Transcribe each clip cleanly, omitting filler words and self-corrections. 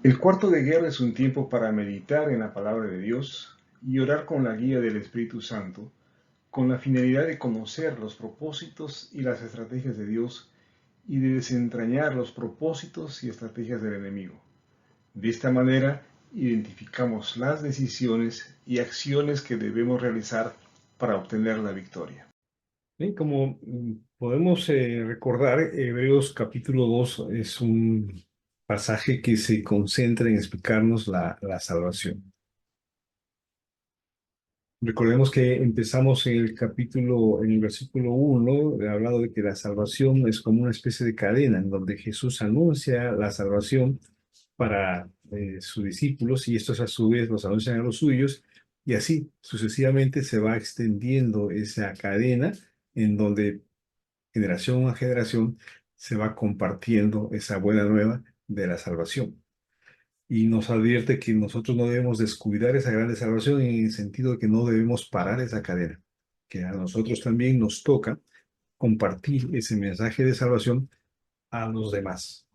El cuarto de guerra es un tiempo para meditar en la palabra de Dios y orar con la guía del Espíritu Santo, con la finalidad de conocer los propósitos y las estrategias de Dios y de desentrañar los propósitos y estrategias del enemigo. De esta manera, identificamos las decisiones y acciones que debemos realizar para obtener la victoria. Bien, como podemos recordar, Hebreos capítulo 2 es un pasaje que se concentra en explicarnos la salvación. Recordemos que empezamos en el versículo 1, hablado de que la salvación es como una especie de cadena en donde Jesús anuncia la salvación para sus discípulos y estos a su vez los anuncian a los suyos y así sucesivamente se va extendiendo esa cadena en donde generación a generación se va compartiendo esa buena nueva de la salvación. Y nos advierte que nosotros no debemos descuidar esa grande salvación en el sentido de que no debemos parar esa cadena, que a nosotros también nos toca compartir ese mensaje de salvación a los demás.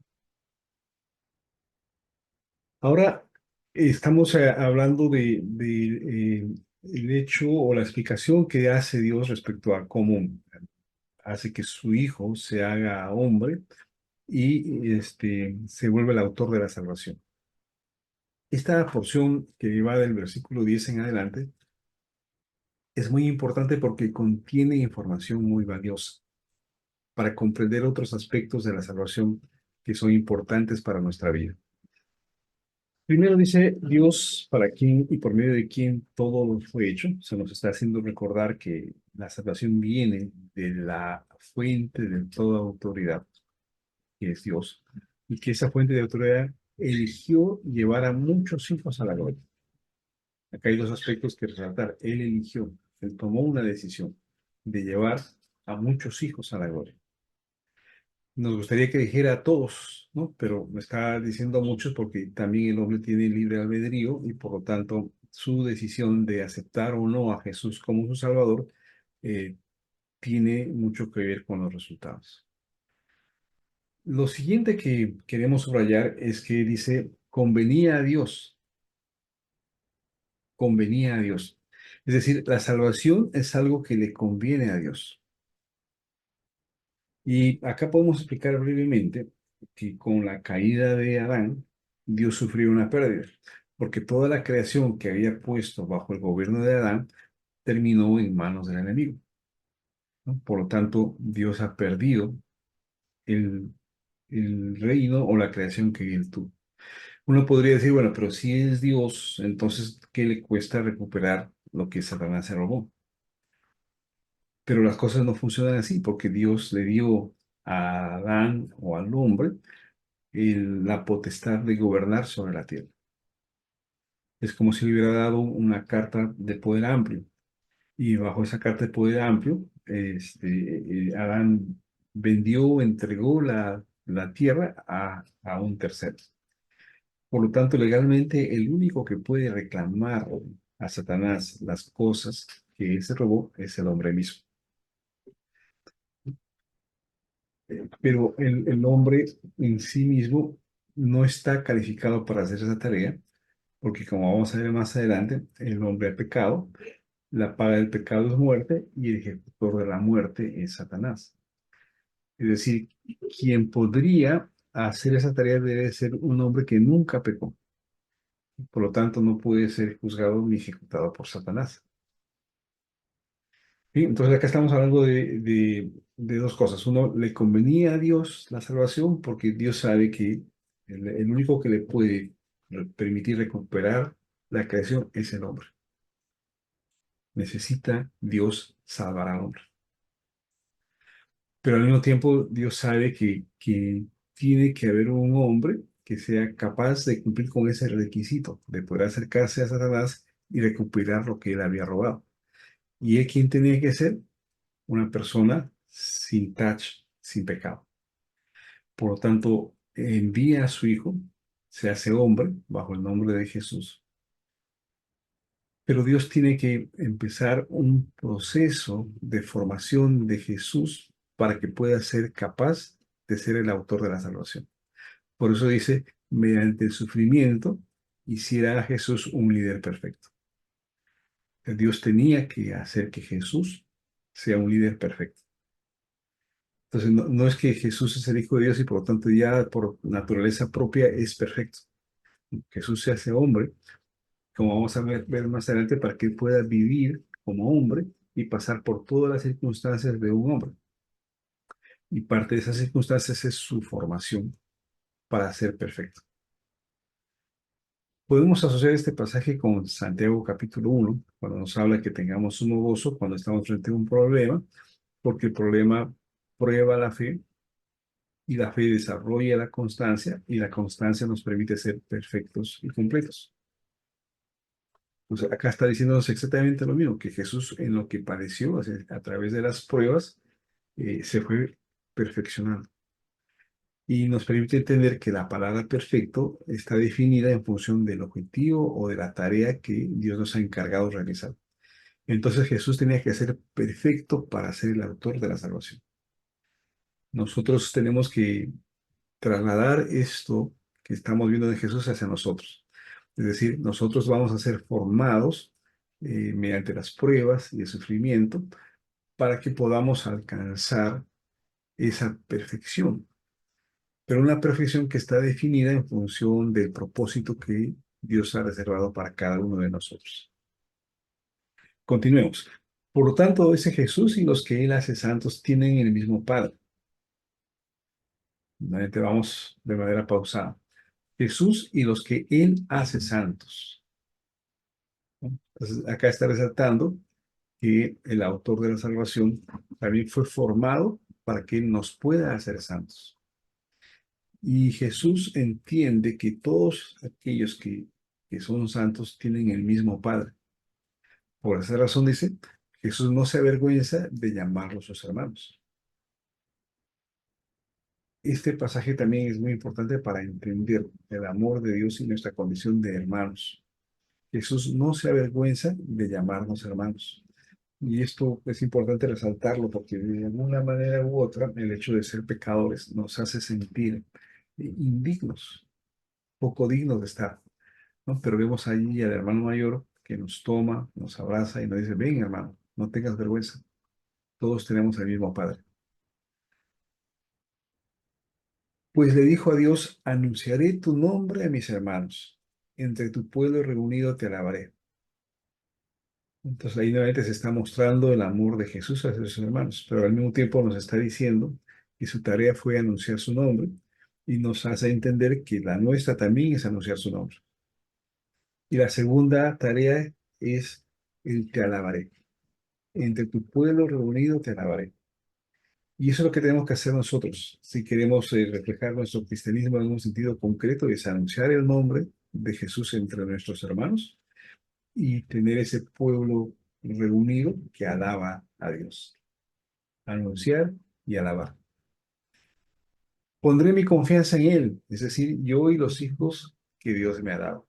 Ahora estamos hablando de el hecho o la explicación que hace Dios respecto a cómo hace que su Hijo se haga hombre y se vuelve el autor de la salvación. Esta porción que va del versículo 10 en adelante es muy importante porque contiene información muy valiosa para comprender otros aspectos de la salvación que son importantes para nuestra vida. Primero dice Dios para quien y por medio de quien todo fue hecho. Se nos está haciendo recordar que la salvación viene de la fuente de toda autoridad, que es Dios, y que esa fuente de autoridad eligió llevar a muchos hijos a la gloria. Acá hay dos aspectos que resaltar. Él eligió, él tomó una decisión de llevar a muchos hijos a la gloria. Nos gustaría que dijera a todos, ¿no? Pero me está diciendo a muchos porque también el hombre tiene libre albedrío y por lo tanto su decisión de aceptar o no a Jesús como su Salvador eh, tiene mucho que ver con los resultados. Lo siguiente que queremos subrayar es que dice, convenía a Dios. Es decir, la salvación es algo que le conviene a Dios. Y acá podemos explicar brevemente que con la caída de Adán, Dios sufrió una pérdida, porque toda la creación que había puesto bajo el gobierno de Adán terminó en manos del enemigo, ¿no? Por lo tanto, Dios ha perdido el, el reino o la creación que él tuvo. Uno podría decir, bueno, pero si es Dios, entonces, ¿qué le cuesta recuperar lo que Satanás se robó? Pero las cosas no funcionan así, porque Dios le dio a Adán o al hombre la potestad de gobernar sobre la tierra. Es como si le hubiera dado una carta de poder amplio. Y bajo esa carta de poder amplio, Adán vendió, entregó la tierra a un tercero. Por lo tanto, legalmente, el único que puede reclamar a Satanás las cosas que él se robó es el hombre mismo. Pero el hombre en sí mismo no está calificado para hacer esa tarea, porque como vamos a ver más adelante, el hombre ha pecado, la paga del pecado es muerte y el ejecutor de la muerte es Satanás. Es decir, quien podría hacer esa tarea debe ser un hombre que nunca pecó. Por lo tanto, no puede ser juzgado ni ejecutado por Satanás. Sí, entonces acá estamos hablando de dos cosas. Uno, le convenía a Dios la salvación porque Dios sabe que el único que le puede permitir recuperar la creación es el hombre. Necesita Dios salvar al hombre. Pero al mismo tiempo Dios sabe que tiene que haber un hombre que sea capaz de cumplir con ese requisito, de poder acercarse a Satanás y recuperar lo que él había robado. ¿Y él quién tenía que ser? una persona sin tacha, sin pecado. Por lo tanto, envía a su hijo, se hace hombre bajo el nombre de Jesús, pero Dios tiene que empezar un proceso de formación de Jesús para que pueda ser capaz de ser el autor de la salvación. Por eso dice, mediante el sufrimiento, hiciera a Jesús un líder perfecto. Dios tenía que hacer que Jesús sea un líder perfecto. Entonces, no es que Jesús es el Hijo de Dios y por lo tanto ya por naturaleza propia es perfecto. Jesús se hace hombre, como vamos a ver más adelante, para que pueda vivir como hombre y pasar por todas las circunstancias de un hombre. Y parte de esas circunstancias es su formación para ser perfecto. Podemos asociar este pasaje con Santiago capítulo 1, cuando nos habla que tengamos sumo gozo cuando estamos frente a un problema, porque el problema prueba la fe y la fe desarrolla la constancia y la constancia nos permite ser perfectos y completos. Pues acá está diciéndonos exactamente lo mismo, que Jesús en lo que padeció, o sea, a través de las pruebas, se fue perfeccionando. Y nos permite entender que la palabra perfecto está definida en función del objetivo o de la tarea que Dios nos ha encargado realizar. Entonces Jesús tenía que ser perfecto para ser el autor de la salvación. Nosotros tenemos que trasladar esto que estamos viendo de Jesús hacia nosotros. Es decir, nosotros vamos a ser formados mediante las pruebas y el sufrimiento para que podamos alcanzar esa perfección. Pero una perfección que está definida en función del propósito que Dios ha reservado para cada uno de nosotros. Continuemos. Por lo tanto, ese Jesús y los que Él hace santos tienen el mismo Padre. Nuevamente vamos de manera pausada. Jesús y los que Él hace santos. Entonces, acá está resaltando que el autor de la salvación también fue formado para que Él nos pueda hacer santos. Y Jesús entiende que todos aquellos que son santos tienen el mismo Padre. Por esa razón dice, Jesús no se avergüenza de llamarlos sus hermanos. Este pasaje también es muy importante para entender el amor de Dios y nuestra condición de hermanos. Jesús no se avergüenza de llamarnos hermanos. Y esto es importante resaltarlo porque de alguna manera u otra el hecho de ser pecadores nos hace sentir indignos, poco dignos de estar, ¿no? Pero vemos allí al hermano mayor que nos toma, nos abraza y nos dice, ven hermano, no tengas vergüenza, todos tenemos el mismo Padre. Pues le dijo a Dios, anunciaré tu nombre a mis hermanos, entre tu pueblo reunido te alabaré. Entonces ahí nuevamente se está mostrando el amor de Jesús hacia sus hermanos, pero al mismo tiempo nos está diciendo que su tarea fue anunciar su nombre y nos hace entender que la nuestra también es anunciar su nombre. Y la segunda tarea es el te alabaré. Entre tu pueblo reunido te alabaré. Y eso es lo que tenemos que hacer nosotros. Si queremos reflejar nuestro cristianismo en un sentido concreto, es anunciar el nombre de Jesús entre nuestros hermanos y tener ese pueblo reunido que alaba a Dios. Anunciar y alabar. Pondré mi confianza en Él, es decir, yo y los hijos que Dios me ha dado.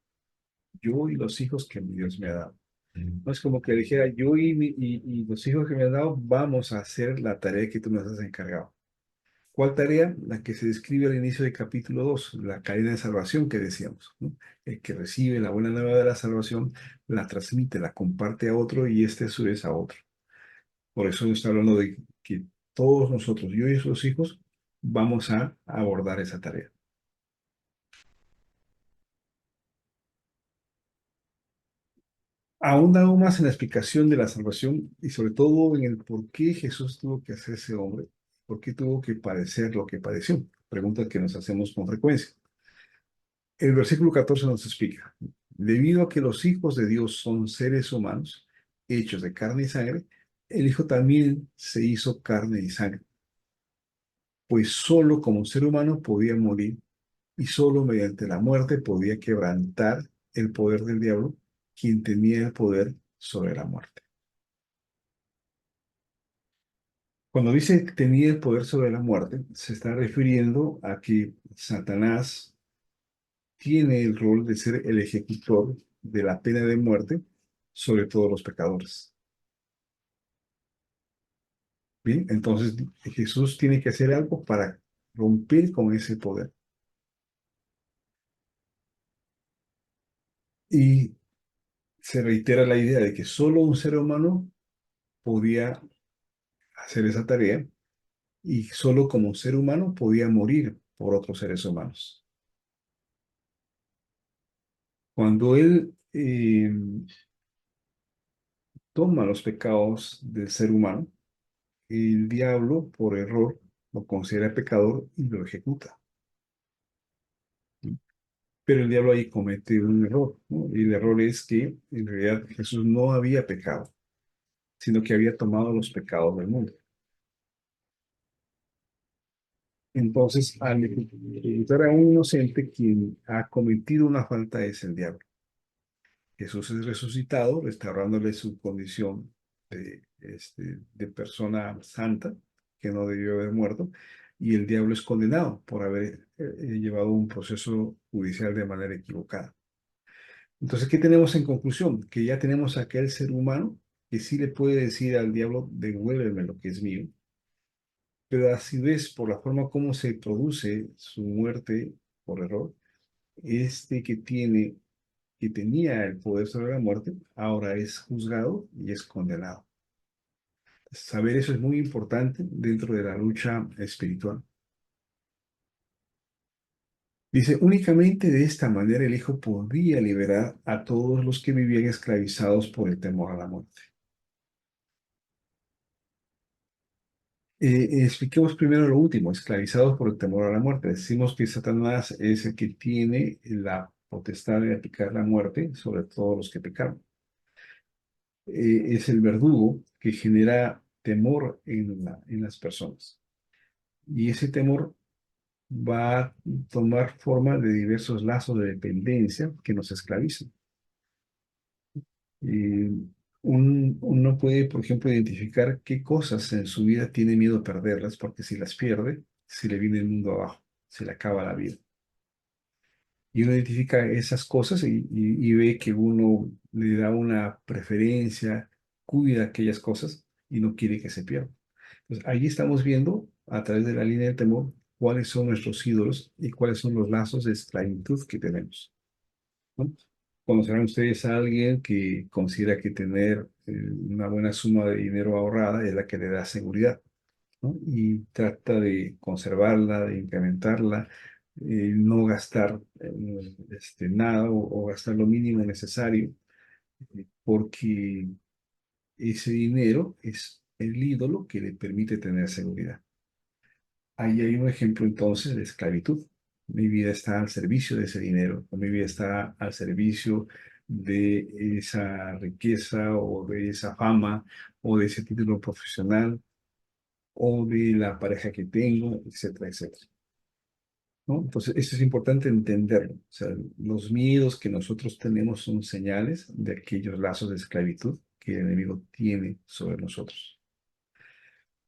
Yo y los hijos que Dios me ha dado. No es como que dijera, yo y los hijos que me has dado vamos a hacer la tarea que tú nos has encargado. ¿Cuál tarea? La que se describe al inicio del capítulo 2, la cadena de salvación que decíamos, ¿no? El que recibe la buena nueva de la salvación, la transmite, la comparte a otro y este a su vez a otro. Por eso está hablando de que todos nosotros, yo y sus hijos, vamos a abordar esa tarea. Ahonda aún más en la explicación de la salvación y sobre todo en el por qué Jesús tuvo que hacerse hombre, por qué tuvo que padecer lo que padeció. Pregunta que nos hacemos con frecuencia. El versículo 14 nos explica, debido a que los hijos de Dios son seres humanos, hechos de carne y sangre, el Hijo también se hizo carne y sangre, pues solo como ser humano podía morir y solo mediante la muerte podía quebrantar el poder del diablo, quien tenía el poder sobre la muerte. Cuando dice que tenía el poder sobre la muerte, se está refiriendo a que Satanás tiene el rol de ser el ejecutor de la pena de muerte sobre todos los pecadores. Bien, entonces Jesús tiene que hacer algo para romper con ese poder. Y se reitera la idea de que solo un ser humano podía hacer esa tarea y solo como ser humano podía morir por otros seres humanos. Cuando él toma los pecados del ser humano, el diablo, por error, lo considera pecador y lo ejecuta. Pero el diablo ahí comete un error, ¿no? Y el error es que en realidad Jesús no había pecado, sino que había tomado los pecados del mundo. Entonces, al ejecutar a un inocente, quien ha cometido una falta es el diablo. Jesús es resucitado, restaurándole su condición de persona santa, que no debió haber muerto, y el diablo es condenado por haber llevado un proceso judicial de manera equivocada. Entonces, ¿qué tenemos en conclusión? Que ya tenemos a aquel ser humano que sí le puede decir al diablo, devuélveme lo que es mío, pero a su vez, por la forma como se produce su muerte por error, que tenía el poder sobre la muerte, ahora es juzgado y es condenado. Saber eso es muy importante dentro de la lucha espiritual. Dice, únicamente de esta manera el Hijo podía liberar a todos los que vivían esclavizados por el temor a la muerte. Expliquemos primero lo último, esclavizados por el temor a la muerte. Decimos que Satanás es el que tiene la potestad de aplicar la muerte sobre todos los que pecaron. Es el verdugo que genera temor en las personas. Y ese temor va a tomar forma de diversos lazos de dependencia que nos esclavizan. Eh, uno puede, por ejemplo, identificar qué cosas en su vida tiene miedo a perderlas, porque si las pierde, se le viene el mundo abajo, se le acaba la vida. Y uno identifica esas cosas y ve que uno le da una preferencia, cuida aquellas cosas y no quiere que se pierdan. Entonces, ahí estamos viendo, a través de la línea del temor, cuáles son nuestros ídolos y cuáles son los lazos de esclavitud que tenemos, ¿no? Conocerán ustedes a alguien que considera que tener una buena suma de dinero ahorrada es la que le da seguridad, ¿no? Y trata de conservarla, de incrementarla, no gastar nada o gastar lo mínimo necesario, porque ese dinero es el ídolo que le permite tener seguridad. Ahí hay un ejemplo entonces de esclavitud. Mi vida está al servicio de ese dinero, o mi vida está al servicio de esa riqueza o de esa fama o de ese título profesional o de la pareja que tengo, etcétera, etcétera, ¿no? Entonces, eso es importante entenderlo. O sea, los miedos que nosotros tenemos son señales de aquellos lazos de esclavitud que el enemigo tiene sobre nosotros.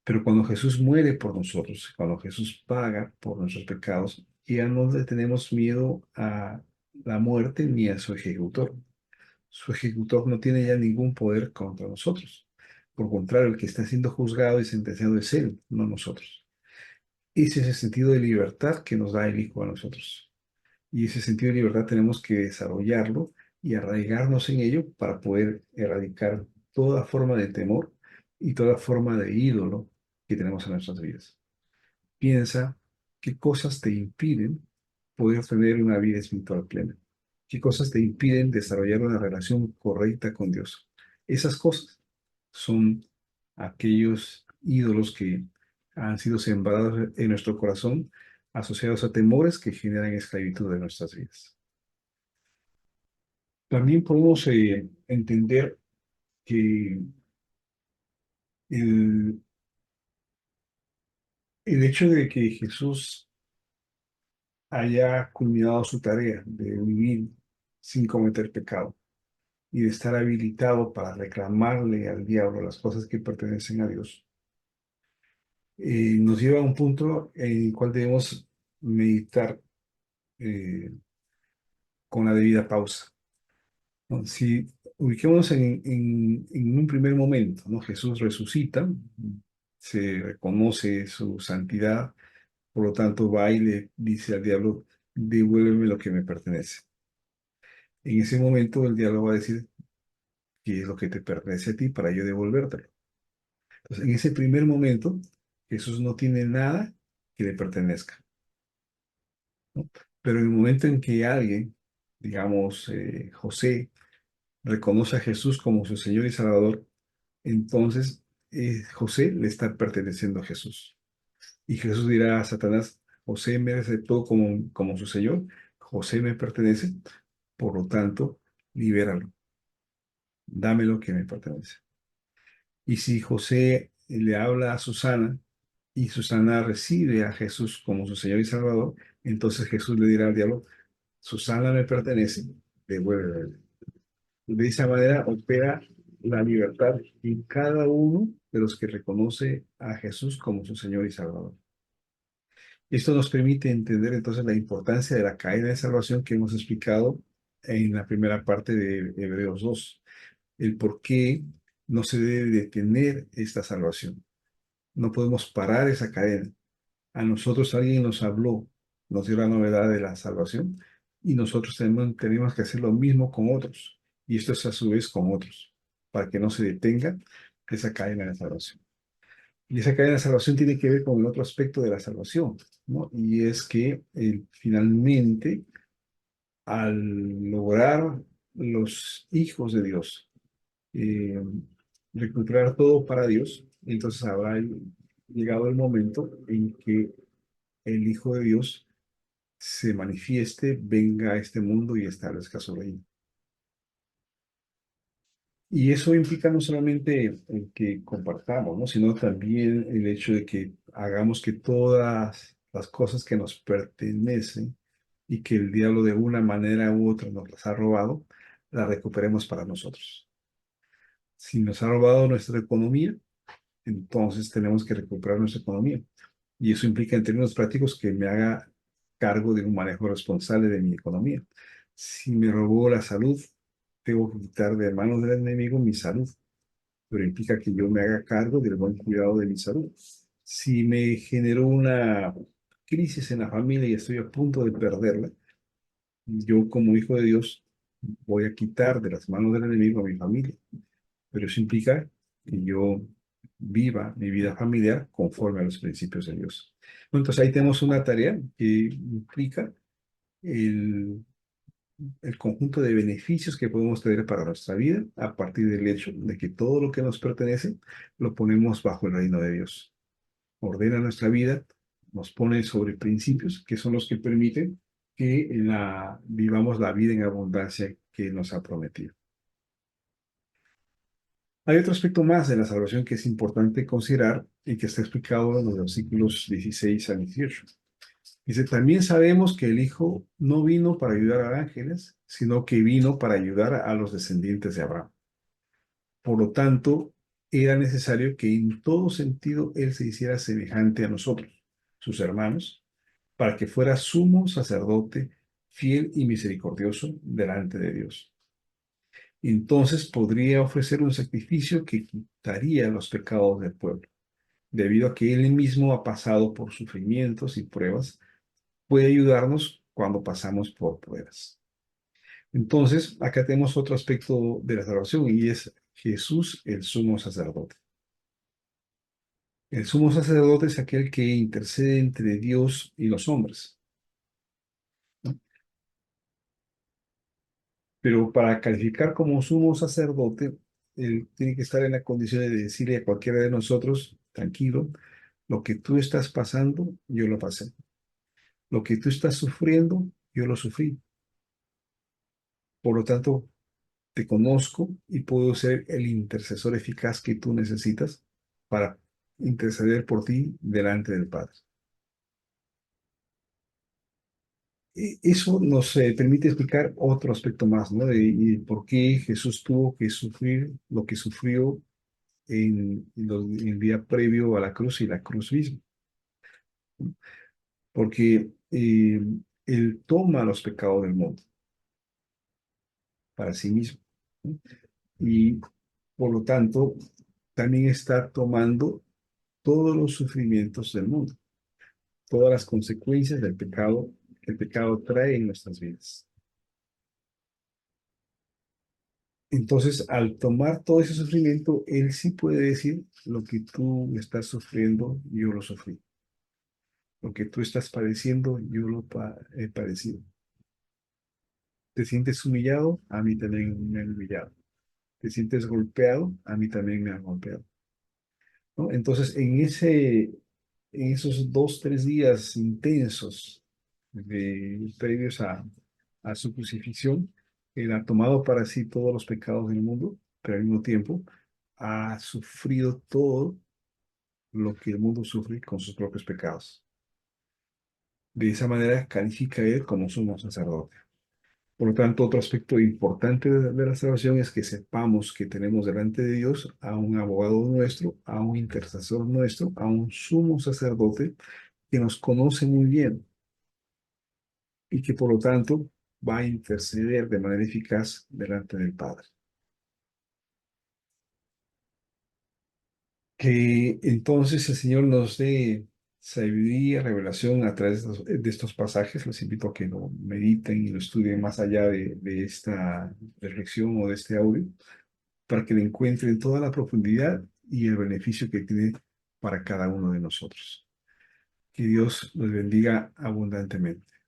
Pero cuando Jesús muere por nosotros, cuando Jesús paga por nuestros pecados, ya no le tenemos miedo a la muerte ni a su ejecutor. Su ejecutor no tiene ya ningún poder contra nosotros. Por contrario, el que está siendo juzgado y sentenciado es él, no nosotros. Ese es el sentido de libertad que nos da el Hijo a nosotros. Y ese sentido de libertad tenemos que desarrollarlo y arraigarnos en ello para poder erradicar toda forma de temor y toda forma de ídolo que tenemos en nuestras vidas. Piensa qué cosas te impiden poder tener una vida espiritual plena. ¿Qué cosas te impiden desarrollar una relación correcta con Dios? Esas cosas son aquellos ídolos que han sido sembrados en nuestro corazón, asociados a temores que generan esclavitud en nuestras vidas. También podemos entender que el, el hecho de que Jesús haya culminado su tarea de vivir sin cometer pecado y de estar habilitado para reclamarle al diablo las cosas que pertenecen a Dios, nos lleva a un punto en el cual debemos meditar eh, con la debida pausa, ¿no? Si ubiquémonos en un primer momento, ¿no? Jesús resucita, se reconoce su santidad, por lo tanto va y le dice al diablo, devuélveme lo que me pertenece. En ese momento el diablo va a decir, ¿qué es lo que te pertenece a ti para yo devolvértelo? Entonces, en ese primer momento, Jesús no tiene nada que le pertenezca, ¿no? Pero en el momento en que alguien, digamos, José, reconoce a Jesús como su Señor y Salvador, entonces José le está perteneciendo a Jesús. Y Jesús dirá a Satanás, José me aceptó como su Señor, José me pertenece, por lo tanto, libéralo, dame lo que me pertenece. Y si José le habla a Susana y Susana recibe a Jesús como su Señor y Salvador, entonces Jesús le dirá al diablo, Susana me pertenece, devuélvela. De esa manera opera la libertad en cada uno de los que reconoce a Jesús como su Señor y Salvador. Esto nos permite entender entonces la importancia de la cadena de salvación que hemos explicado en la primera parte de Hebreos 2, el por qué no se debe detener esta salvación. No podemos parar esa cadena. A nosotros alguien nos habló, nos dio la novedad de la salvación y nosotros tenemos que hacer lo mismo con otros. Y esto es a su vez con otros, para que no se detenga esa cadena de salvación. Y esa cadena de salvación tiene que ver con el otro aspecto de la salvación, ¿no? Y es que finalmente, al lograr los hijos de Dios eh, recuperar todo para Dios, entonces habrá llegado el momento en que el Hijo de Dios se manifieste, venga a este mundo y establezca su reino. Y eso implica no solamente el que compartamos, ¿no? Sino también el hecho de que hagamos que todas las cosas que nos pertenecen y que el diablo de una manera u otra nos las ha robado, las recuperemos para nosotros. Si nos ha robado nuestra economía, entonces tenemos que recuperar nuestra economía. Y eso implica en términos prácticos que me haga cargo de un manejo responsable de mi economía. Si me robó la salud, tengo que quitar de manos del enemigo mi salud, pero implica que yo me haga cargo del buen cuidado de mi salud. Si me generó una crisis en la familia y estoy a punto de perderla, yo como hijo de Dios voy a quitar de las manos del enemigo a mi familia, pero eso implica que yo viva mi vida familiar conforme a los principios de Dios. Bueno, entonces ahí tenemos una tarea que implica el, el conjunto de beneficios que podemos tener para nuestra vida a partir del hecho de que todo lo que nos pertenece lo ponemos bajo el reino de Dios. Ordena nuestra vida, nos pone sobre principios que son los que permiten que vivamos la vida en abundancia que nos ha prometido. Hay otro aspecto más de la salvación que es importante considerar y que está explicado en los versículos 16 a 18. Dice, también sabemos que el Hijo no vino para ayudar a ángeles, sino que vino para ayudar a los descendientes de Abraham. Por lo tanto, era necesario que en todo sentido Él se hiciera semejante a nosotros, sus hermanos, para que fuera sumo sacerdote, fiel y misericordioso delante de Dios. Entonces podría ofrecer un sacrificio que quitaría los pecados del pueblo. Debido a que Él mismo ha pasado por sufrimientos y pruebas, puede ayudarnos cuando pasamos por pruebas. Entonces, acá tenemos otro aspecto de la salvación y es Jesús, el sumo sacerdote. El sumo sacerdote es aquel que intercede entre Dios y los hombres, ¿no? Pero para calificar como sumo sacerdote, él tiene que estar en la condición de decirle a cualquiera de nosotros, tranquilo, lo que tú estás pasando, yo lo pasé. Lo que tú estás sufriendo, yo lo sufrí. Por lo tanto, te conozco y puedo ser el intercesor eficaz que tú necesitas para interceder por ti delante del Padre. Eso nos permite explicar otro aspecto más, ¿no? De por qué Jesús tuvo que sufrir lo que sufrió en el día previo a la cruz y la cruz misma, ¿no? Porque Él toma los pecados del mundo para sí mismo, ¿no? Y por lo tanto, también está tomando todos los sufrimientos del mundo, todas las consecuencias del pecado que el pecado trae en nuestras vidas. Entonces, al tomar todo ese sufrimiento, Él sí puede decir: lo que tú estás sufriendo, yo lo sufrí. Lo que tú estás padeciendo, yo lo he padecido. ¿Te sientes humillado? A mí también me han humillado. ¿Te sientes golpeado? A mí también me han golpeado, ¿no? Entonces, en esos 2, 3 días intensos previos a su crucifixión, Él ha tomado para sí todos los pecados del mundo, pero al mismo tiempo ha sufrido todo lo que el mundo sufre con sus propios pecados. De esa manera califica a Él como sumo sacerdote. Por lo tanto, otro aspecto importante de la salvación es que sepamos que tenemos delante de Dios a un abogado nuestro, a un intercesor nuestro, a un sumo sacerdote que nos conoce muy bien y que por lo tanto va a interceder de manera eficaz delante del Padre. Que entonces el Señor nos dé sabiduría, revelación a través de estos pasajes. Les invito a que lo mediten y lo estudien más allá de esta reflexión o de este audio, para que le encuentren toda la profundidad y el beneficio que tiene para cada uno de nosotros. Que Dios los bendiga abundantemente.